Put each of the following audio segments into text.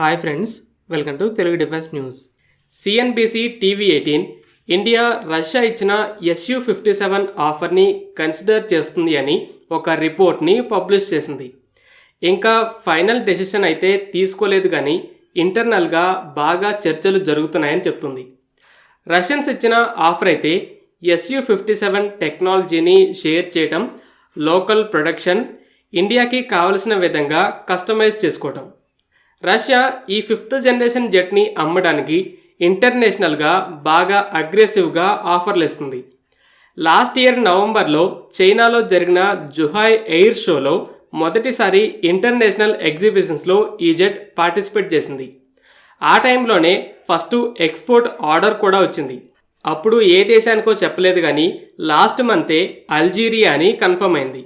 Hi friends, welcome to Telugu defence news. CNBC TV 18 India Russia ఇచ్చిన SU-57 ఆఫర్ని consider చేస్తుంది అని ఒక రిపోర్ట్ని పబ్లిష్ చేసింది. ఇంకా ఫైనల్ డెసిషన్ అయితే తీసుకోలేదు, కానీ ఇంటర్నల్గా బాగా చర్చలు జరుగుతున్నాయని చెప్తుంది. రష్యన్స్ ఇచ్చిన ఆఫర్ అయితే SU-57 టెక్నాలజీని షేర్ చేయడం, లోకల్ ప్రొడక్షన్, ఇండియాకి కావలసిన విధంగా కస్టమైజ్ చేసుకోవడం. రష్యా ఈ 5th జనరేషన్ జెట్ని అమ్మడానికి ఇంటర్నేషనల్గా బాగా అగ్రెసివ్గా ఆఫర్లు ఇస్తుంది. లాస్ట్ ఇయర్ నవంబర్లో చైనాలో జరిగిన జుహాయ్ ఎయిర్ షోలో మొదటిసారి ఇంటర్నేషనల్ ఎగ్జిబిషన్స్లో ఈ జెట్ పార్టిసిపేట్ చేసింది. ఆ టైంలోనే ఫస్ట్ ఎక్స్పోర్ట్ ఆర్డర్ కూడా వచ్చింది. అప్పుడు ఏ దేశానికో చెప్పలేదు, కానీ లాస్ట్ మంతే అల్జీరియా అని కన్ఫర్మ్ అయింది.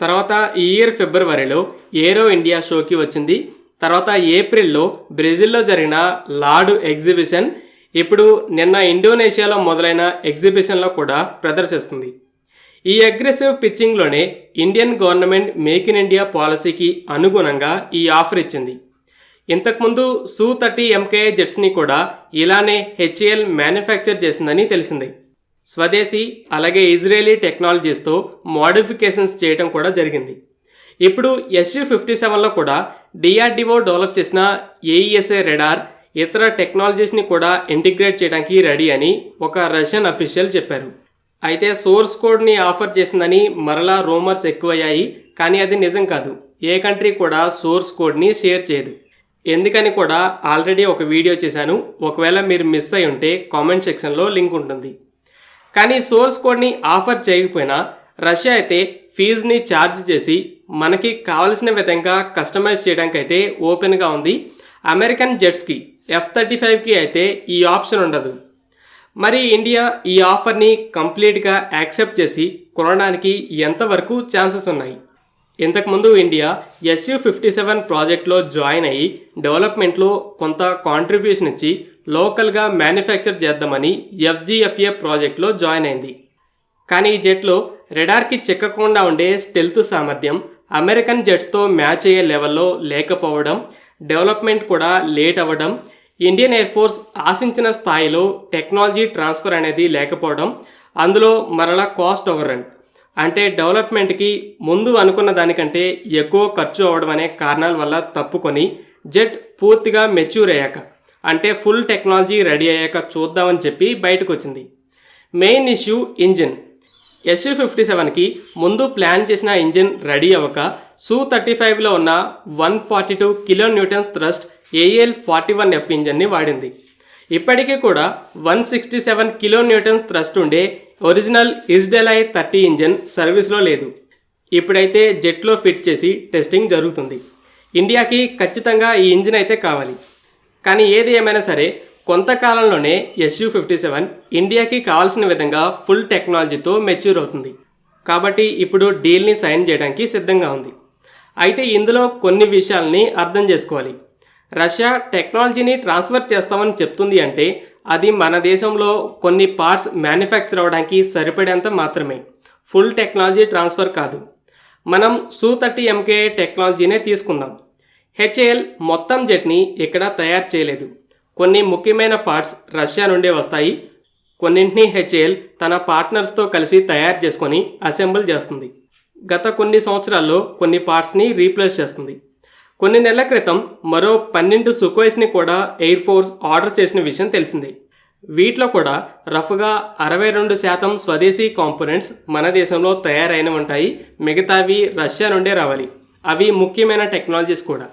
తర్వాత ఈ ఇయర్ ఫిబ్రవరిలో ఏరో ఇండియా షోకి వచ్చింది. తర్వాత ఏప్రిల్లో బ్రెజిల్లో జరిగిన లార్డ్ ఎగ్జిబిషన్, ఇప్పుడు నిన్న ఇండోనేషియాలో మొదలైన ఎగ్జిబిషన్లో కూడా ప్రదర్శిస్తుంది. ఈ అగ్రెసివ్ పిచ్చింగ్లోనే Indian government make in India పాలసీకి అనుగుణంగా ఈ ఆఫర్ ఇచ్చింది. ఇంతకుముందు Su-30 MKI జెట్స్ని కూడా ఇలానే HAL మ్యానుఫ్యాక్చర్ చేసిందని తెలిసింది. స్వదేశీ అలాగే ఇజ్రాయేలీ టెక్నాలజీస్తో మోడిఫికేషన్స్ చేయడం కూడా జరిగింది. ఇప్పుడు SU-57లో కూడా DRDO డెవలప్ చేసిన AESA రెడార్, ఇతర టెక్నాలజీస్ని కూడా ఇంటిగ్రేట్ చేయడానికి రెడీ అని ఒక రష్యన్ అఫీషియల్ చెప్పారు. అయితే సోర్స్ కోడ్ని ఆఫర్ చేసిందని మరలా రూమర్స్ ఎక్కువయ్యాయి, కానీ అది నిజం కాదు. ఏ కంట్రీ కూడా సోర్స్ కోడ్ని షేర్ చేయదు. ఎందుకని కూడా ఆల్రెడీ ఒక వీడియో చేశాను, ఒకవేళ మీరు మిస్ అయి ఉంటే కామెంట్ సెక్షన్లో లింక్ ఉంటుంది. కానీ సోర్స్ కోడ్ని ఆఫర్ చేయకపోయినా రష్యా అయితే ఫీజుని ఛార్జ్ చేసి మనకి కావలసిన విధంగా కస్టమైజ్ చేయడానికి అయితే ఓపెన్గా ఉంది. అమెరికన్ జెట్స్కి F-35కి అయితే ఈ ఆప్షన్ ఉండదు. మరి ఇండియా ఈ ఆఫర్ని కంప్లీట్గా యాక్సెప్ట్ చేసి కొనడానికి ఎంతవరకు ఛాన్సెస్ ఉన్నాయి? ఇంతకుముందు ఇండియా SU-57 ప్రాజెక్ట్లో జాయిన్ అయ్యి డెవలప్మెంట్లో కొంత కాంట్రిబ్యూషన్ ఇచ్చి లోకల్గా మ్యానుఫ్యాక్చర్ చేద్దామని FGFA ప్రాజెక్ట్లో జాయిన్ అయింది. కానీ ఈ జెట్లో రెడార్కి చిక్కకుండా ఉండే స్టెల్త్ సామర్థ్యం అమెరికన్ జెట్స్తో మ్యాచ్ అయ్యే లెవెల్లో లేకపోవడం, డెవలప్మెంట్ కూడా లేట్ అవ్వడం, ఇండియన్ ఎయిర్ ఫోర్స్ ఆశించిన స్థాయిలో టెక్నాలజీ ట్రాన్స్ఫర్ అనేది లేకపోవడం, అందులో మరలా కాస్ట్ ఓవర్ రన్ అంటే డెవలప్మెంట్కి ముందు అనుకున్న దానికంటే ఎక్కువ ఖర్చు అవ్వడం అనే కారణాల వల్ల తప్పుకొని జెట్ పూర్తిగా మెచ్యూర్ అయ్యాక, అంటే ఫుల్ టెక్నాలజీ రెడీ అయ్యాక చూద్దామని చెప్పి బయటకు వచ్చింది. Main issue engine. SU-57కి ముందు ప్లాన్ చేసిన ఇంజిన్ రెడీ అవ్వక Su-35లో ఉన్న 142 kN థ్రస్ట్ AL-41F ఇంజిన్ని వాడింది. ఇప్పటికీ కూడా 167 kN థ్రస్ట్ ఉండే ఒరిజినల్ ఇజ్డెలై 30 ఇంజిన్ సర్వీస్లో లేదు. ఇప్పుడైతే జెట్లో ఫిట్ చేసి టెస్టింగ్ జరుగుతుంది. ఇండియాకి ఖచ్చితంగా ఈ ఇంజిన్ అయితే కావాలి. కానీ ఏది ఏమైనా సరే కొంతకాలంలోనే SU-57 ఇండియాకి కావాల్సిన విధంగా ఫుల్ టెక్నాలజీతో మెచ్యూర్ అవుతుంది. కాబట్టి ఇప్పుడు డీల్ని సైన్ చేయడానికి సిద్ధంగా ఉంది. అయితే ఇందులో కొన్ని విషయాల్ని అర్థం చేసుకోవాలి. రష్యా టెక్నాలజీని ట్రాన్స్ఫర్ చేస్తామని చెప్తుంది అంటే అది మన దేశంలో కొన్ని పార్ట్స్ మ్యానుఫ్యాక్చర్ అవ్వడానికి సరిపడేంత మాత్రమే, ఫుల్ టెక్నాలజీ ట్రాన్స్ఫర్ కాదు. మనం Su-30 MKI టెక్నాలజీనే తీసుకుందాం. HAL మొత్తం జెట్ని ఇక్కడ తయారు చేయలేదు. కొన్ని ముఖ్యమైన పార్ట్స్ రష్యా నుండే వస్తాయి. కొన్నింటిని HAL తన పార్ట్నర్స్తో కలిసి తయారు చేసుకొని అసెంబుల్ చేస్తుంది. గత కొన్ని సంవత్సరాల్లో కొన్ని పార్ట్స్ని రీప్లేస్ చేస్తుంది. కొన్ని నెలల క్రితం మరో 12 Sukhoisని కూడా ఎయిర్ ఫోర్స్ ఆర్డర్ చేసిన విషయం తెలిసిందే. వీటిలో కూడా రఫ్గా 62% స్వదేశీ కాంపోనెంట్స్ మన దేశంలో తయారైనవి ఉంటాయి. మిగతావి రష్యా నుండే రావాలి. అవి ముఖ్యమైన టెక్నాలజీస్ కూడా.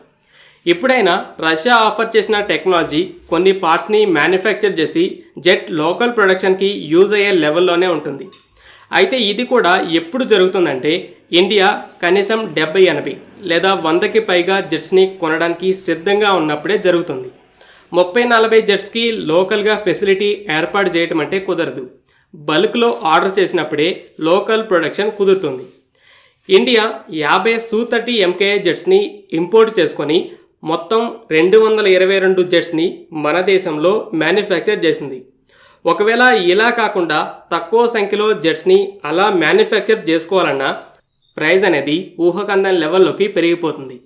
ఇప్పుడైనా రష్యా ఆఫర్ చేసిన టెక్నాలజీ కొన్ని పార్ట్స్ని మ్యానుఫ్యాక్చర్ చేసి జెట్ లోకల్ ప్రొడక్షన్కి యూజ్ అయ్యే లెవెల్లోనే ఉంటుంది. అయితే ఇది కూడా ఎప్పుడు జరుగుతుందంటే ఇండియా కనీసం 70-80 లేదా 100కి పైగా జెట్స్ని కొనడానికి సిద్ధంగా ఉన్నప్పుడే జరుగుతుంది. 30-40 జెట్స్కి లోకల్గా ఫెసిలిటీ ఏర్పాటు చేయటం అంటే కుదరదు. బల్క్లో ఆర్డర్ చేసినప్పుడే లోకల్ ప్రొడక్షన్ కుదురుతుంది. ఇండియా 50 Su-30 MKI జెట్స్ని ఇంపోర్ట్ చేసుకొని మొత్తం 222 జెట్స్ని మన దేశంలో మ్యానుఫ్యాక్చర్ చేసింది. ఒకవేళ ఇలా కాకుండా తక్కువ సంఖ్యలో జెట్స్ని అలా మ్యానుఫ్యాక్చర్ చేసుకోవాలన్నా ప్రైస్ అనేది ఊహకందని లెవెల్లోకి పెరిగిపోతుంది.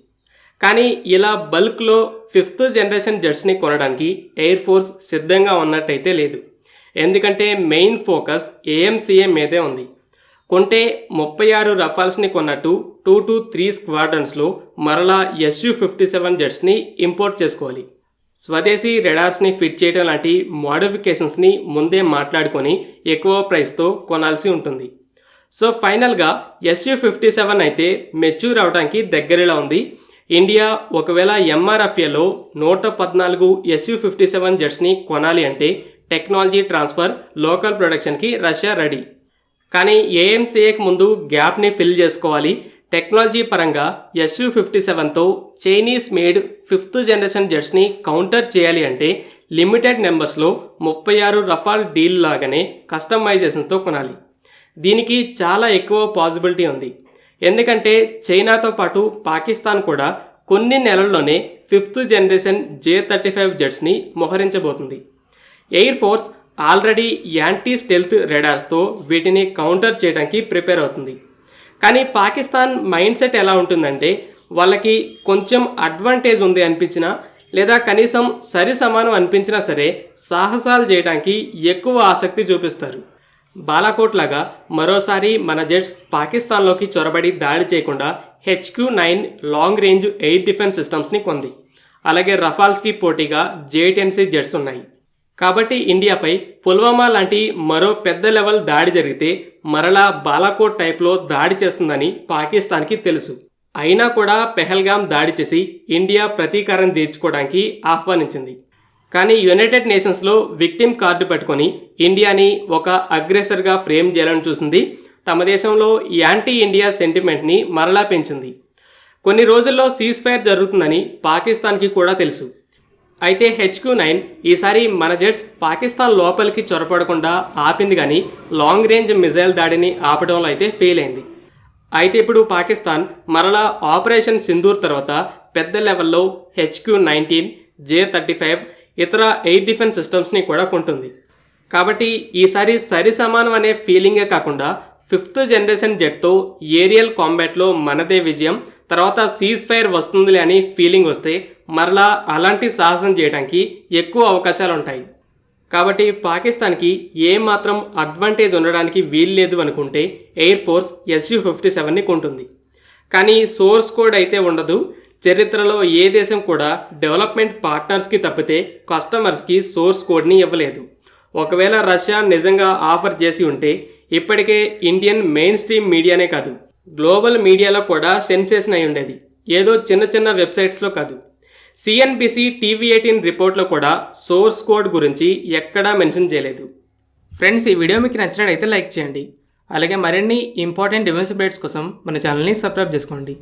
కానీ ఇలా బల్క్లో 5th జనరేషన్ జెట్స్ని కొనడానికి ఎయిర్ ఫోర్స్ సిద్ధంగా ఉన్నట్టయితే లేదు. ఎందుకంటే మెయిన్ ఫోకస్ ఏఎంసీఏ మీదే ఉంది. కొంటే 36 రఫాల్స్ని కొన్నట్టు 2 to 3 స్క్వాడ్రన్స్లో మరలా Su-57 జెట్స్ని ఇంపోర్ట్ చేసుకోవాలి. స్వదేశీ రెడార్స్ని ఫిట్ చేయడం లాంటి మోడిఫికేషన్స్ని ముందే మాట్లాడుకొని ఎక్కువ ప్రైస్తో కొనాల్సి ఉంటుంది. సో ఫైనల్గా Su-57 అయితే మెచ్యూర్ అవడానికి దగ్గరలో ఉంది. ఇండియా ఒకవేళ ఎంఆర్ఎఫ్ఏలో 114 Su-57 జెట్స్ని కొనాలి అంటే టెక్నాలజీ ట్రాన్స్ఫర్, లోకల్ ప్రొడక్షన్కి రష్యా రెడీ. కానీ ఏఎంసీఏకి ముందు గ్యాప్ని ఫిల్ చేసుకోవాలి. టెక్నాలజీ పరంగా Su-57తో చైనీస్ మేడ్ 5th జనరేషన్ జెట్స్ని కౌంటర్ చేయాలి అంటే లిమిటెడ్ నెంబర్స్లో 36 రఫాల్ డీల్ లాగానే కస్టమైజేషన్తో కొనాలి. దీనికి చాలా ఎక్కువ పాసిబిలిటీ ఉంది. ఎందుకంటే చైనాతో పాటు పాకిస్తాన్ కూడా కొన్ని నెలల్లోనే 5th జనరేషన్ J-35 జెట్స్ని మోహరించబోతుంది. Air force already anti stealth రెడార్స్తో వీటిని కౌంటర్ చేయడానికి ప్రిపేర్ అవుతుంది. కానీ పాకిస్తాన్ మైండ్ సెట్ ఎలా ఉంటుందంటే వాళ్ళకి కొంచెం అడ్వాంటేజ్ ఉంది అనిపించినా లేదా కనీసం సరి సమానం అనిపించినా సరే సాహసాలు చేయడానికి ఎక్కువ ఆసక్తి చూపిస్తారు. బాలాకోట్ లాగా మరోసారి మన జెట్స్ పాకిస్తాన్లోకి చొరబడి దాడి చేయకుండా HQ-9 long range air defence సిస్టమ్స్ని కొంది. అలాగే రఫాల్స్కి పోటీగా J-10C జెట్స్ ఉన్నాయి. కాబట్టి ఇండియాపై పుల్వామా లాంటి మరో పెద్ద లెవెల్ దాడి జరిగితే మరలా బాలాకోట్ టైప్లో దాడి చేస్తుందని పాకిస్తాన్కి తెలుసు. అయినా కూడా పెహల్గాం దాడి చేసి ఇండియా ప్రతీకారం తీర్చుకోవడానికి ఆహ్వానించింది. కానీ యునైటెడ్ నేషన్స్లో విక్టిమ్ కార్డు పెట్టుకొని ఇండియాని ఒక అగ్రెసర్గా ఫ్రేమ్ చేయాలని చూసింది. తమ దేశంలో యాంటీ ఇండియా సెంటిమెంట్ని మరలా పెంచింది. కొన్ని రోజుల్లో సీజ్ ఫైర్ జరుగుతుందని పాకిస్తాన్కి కూడా తెలుసు. అయితే HQ-9 ఈసారి మన జెట్స్ పాకిస్తాన్ లోపలికి చొరపడకుండా ఆపింది, కానీ లాంగ్ రేంజ్ మిజైల్ దాడిని ఆపడంలో అయితే ఫెయిల్ అయింది. అయితే ఇప్పుడు పాకిస్తాన్ మరలా ఆపరేషన్ సింధూర్ తర్వాత పెద్ద లెవెల్లో HQ-19, J-35 ఇతర ఎయిర్ డిఫెన్స్ సిస్టమ్స్ని కూడా కొంటుంది. కాబట్టి ఈసారి సరి సమానం అనే ఫీలింగే కాకుండా 5th జనరేషన్ జెట్తో ఏరియల్ కాంబాట్లో మనదే విజయం, తర్వాత సీజ్ ఫైర్ వస్తుందిలే అని ఫీలింగ్ వస్తే మరలా అలాంటి సాహసం చేయడానికి ఎక్కువ అవకాశాలు ఉంటాయి. కాబట్టి పాకిస్తాన్కి ఏమాత్రం అడ్వాంటేజ్ ఉండడానికి వీల్లేదు అనుకుంటే ఎయిర్ ఫోర్స్ Su-57ని కొంటుంది. కానీ సోర్స్ కోడ్ అయితే ఉండదు. చరిత్రలో ఏ దేశం కూడా డెవలప్మెంట్ పార్ట్నర్స్కి తప్పితే కస్టమర్స్కి సోర్స్ కోడ్ని ఇవ్వలేదు. ఒకవేళ రష్యా నిజంగా ఆఫర్ చేసి ఉంటే ఇప్పటికే ఇండియన్ మెయిన్ స్ట్రీమ్ మీడియానే కాదు, గ్లోబల్ మీడియాలో కూడా సెన్సేషన్ అయి ఉండేది. ఏదో చిన్న చిన్న వెబ్సైట్స్లో కాదు. CNBC TV18 రిపోర్ట్లో కూడా సోర్స్ కోడ్ గురించి ఎక్కడా మెన్షన్ చేయలేదు. ఫ్రెండ్స్, ఈ వీడియో మీకు నచ్చినట్లయితే లైక్ చేయండి. అలాగే మరిన్ని ఇంపార్టెంట్ డిఫెన్స్ అప్డేట్స్ కోసం మన ఛానల్ని సబ్స్క్రైబ్ చేసుకోండి.